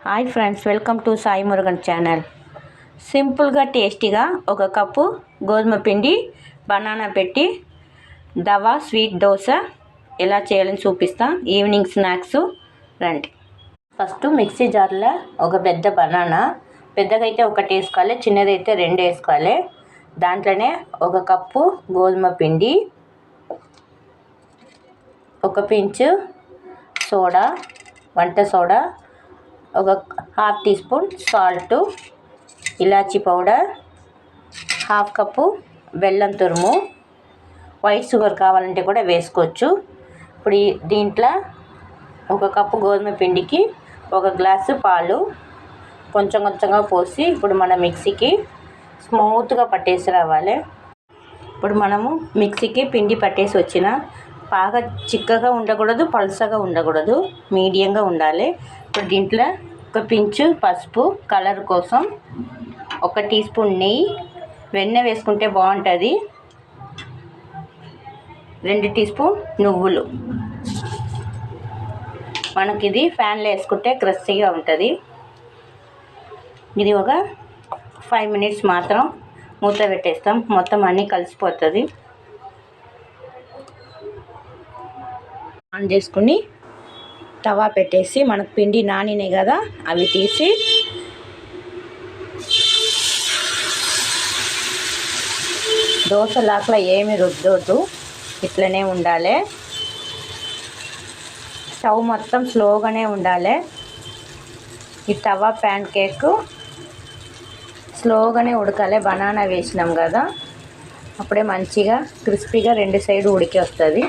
Hi friends, welcome to Sai Murugan channel. సింపుల్గా టేస్టీగా ఒక కప్పు గోధుమ పిండి, బనానా పెట్టి దవా స్వీట్ దోశ ఎలా చేయాలని చూపిస్తా. ఈవినింగ్ స్నాక్స్ రండి. ఫస్ట్ మిక్సీ జార్లో ఒక పెద్ద బనానా, పెద్దదైతే ఒకటి వేసుకోవాలి, చిన్నదైతే 2 వేసుకోవాలి. దాంట్లోనే ఒక కప్పు గోధుమ పిండి, ఒక పించు సోడా, వంట సోడా, ఒక ½ టీ స్పూన్ సాల్ట్, ఇలాచీ పౌడర్, ½ కప్పు బెల్లం తురుము, వైట్ షుగర్ కావాలంటే కూడా వేసుకోవచ్చు. ఇప్పుడు దీంట్లో ఒక కప్పు గోధుమ పిండికి 1 గ్లాసు పాలు కొంచెం కొంచెంగా పోసి ఇప్పుడు మన మిక్సీకి స్మూత్గా పట్టేసి రావాలి. ఇప్పుడు మనము మిక్సీకి పిండి పట్టేసి వచ్చిన బాగా చిక్కగా ఉండకూడదు, పలుసగా ఉండకూడదు, మీడియంగా ఉండాలి. ఇప్పుడు దీంట్లో ఒక పించు పసుపు కలర్ కోసం, 1 టీ స్పూన్ నెయ్యి, వెన్న వేసుకుంటే బాగుంటుంది, 2 టీ స్పూన్ నువ్వులు. మనకి ఇది ఫ్యాన్లో వేసుకుంటే క్రిస్పీగా ఉంటుంది. ఇది ఒక 5 మినిట్స్ మాత్రం మూత పెట్టేస్తాం, మొత్తం అన్నీ కలిసిపోతుంది. ఆన్ చేసుకుని తవా పెట్టేసి మనకు పిండి నానినాయి కదా అవి తీసి దోశలాగా ఏమి రుద్దొద్దు, ఇట్లనే ఉండాలి. స్టవ్ మొత్తం స్లోగానే ఉండాలి. ఈ తవా ప్యాన్ కేక్ స్లోగానే ఉడకాలి. బనానా వేసినాం కదా, అప్పుడే మంచిగా క్రిస్పీగా 2 సైడ్ ఉడికి వస్తుంది.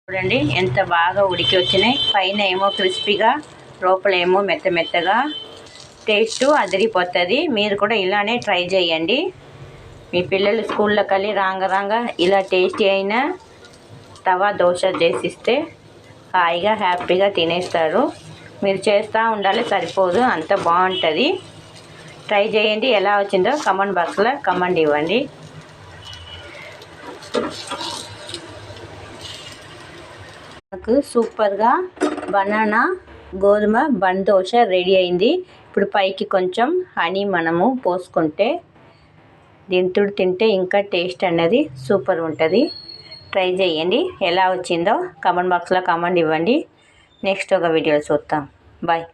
చూడండి ఎంత బాగా ఉడికి వచ్చినాయి. పైన ఏమో క్రిస్పీగా, లోపల ఏమో మెత్తగా, టేస్ట్ అదిరిపోతుంది. మీరు కూడా ఇలానే ట్రై చేయండి. మీ పిల్లలు స్కూల్లోకి వెళ్ళి రాంగ ఇలా టేస్టీ అయిన తవా దోశ చేసిస్తే హాయిగా హ్యాపీగా తినేస్తారు. మీరు చేస్తూ ఉండాలి, సరిపోదు, అంత బాగుంటుంది. ట్రై చేయండి. ఎలా వచ్చిందో కామెంట్ బాక్స్లో కామెంట్ ఇవ్వండి. మనకు సూపర్గా బనానా గోధుమ బన్ దోశ రెడీ అయింది. ఇప్పుడు పైకి కొంచెం హనీ మనము పోసుకుంటే దీంతో తింటే ఇంకా టేస్ట్ అనేది సూపర్ ఉంటుంది. ట్రై చేయండి. ఎలా వచ్చిందో కామెంట్ బాక్స్లో కామెంట్ ఇవ్వండి. నెక్స్ట్ ఒక వీడియోలో చూద్దాం. బాయ్.